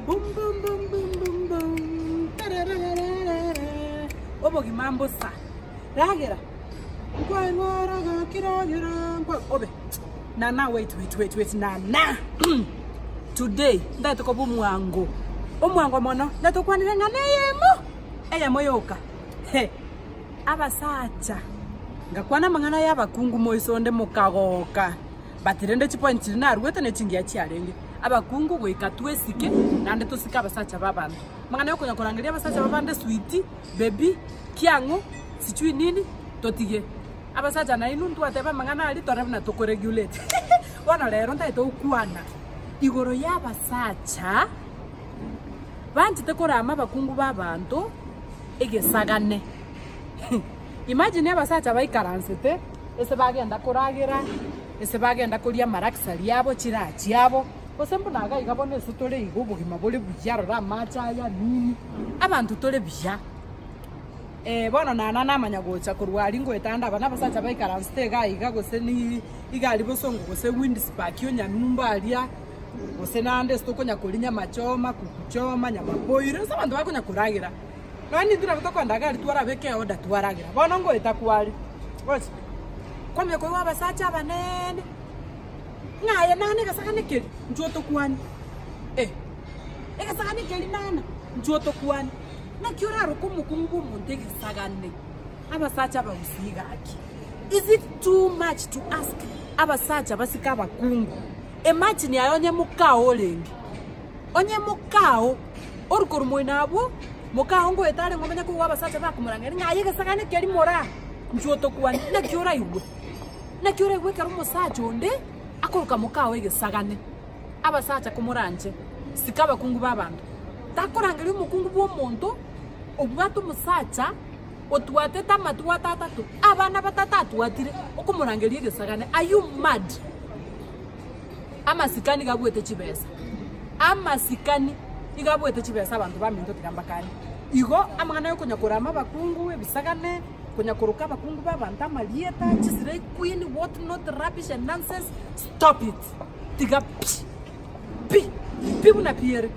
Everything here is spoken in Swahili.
Boom boom boom boom boom boom. Obo kimambo sa. Ragera. Kwa ngora ga kiragira. Obe. Nana wait. Nana. Today ndato ko bumwango. Omwango mono ndato kwanira ngane yemo yoka. He. Abasacha. Ngakwana mangana y'abakungu moisonde mukagoka. Batirende chipoint na rwete ne chingia chiarenge. Abakungu gwika twesike nande tusika abasacha babanda. Mangana yo kurangiria abasacha babande sweetie, baby, kiango, sichui nini, totige. Abasacha na inu ntwateba mangana ali torabna to regulate. Wana lero ntaito ukwana. Igoro y'abasacha banti tekorama abakungu babantu egesagane. Imagine abasacha baikaransete ese bagenda kuragira ese bagenda kuria marakisari yabo chirachi yabo osembu naga igabone sutole igubugima bole bujaro ramacha ya nini abantu tole bya bono nana namanya gocha kurwari ngo etanda bana basacha baikaransete ga igagose ni igali bosongo gose wind spark yo nyamumba alia gose nande stokonya kulinya machoma kukuchoma nyama boire abantu bakonya kuragira nani ndira butokwa gali twara beke oda twaragira bono ngo etakwali wose kwame ko abasacha banene ngaye nane gasakane keli njoto kwani gasakane keli nana njoto kwani na kyora rukumukungu muntege sagane abasacha babusiga aki. Is it too much to ask abasacha basika bakungu? Imagine ayonye mukao lengi onye mukao orukuru moinabo mukao ngo etare ngomenya ko abasacha bakumuranga ngaye gasakane keli mora njoto kwani na kyora iwe na kyora iwe karumo sacha onde akoroka mukao egesagane abasacha kumuranje sikaba kungu babantu takorangiri umukungu bw'omuntu obwatu musacha otwateta matwata tatu abana batatu watire okumurangiri egesagane. Are you mad? Amasikani gabwete chibesa amasikani igabwete chibesa abantu baminto tigambakani igo amangana yo kunyakurama bakungu ebisagane kunyakuruka abakungu babantu amalieta chisire queen what not rubbish and nonsense. Stop it. Tiga pi una piere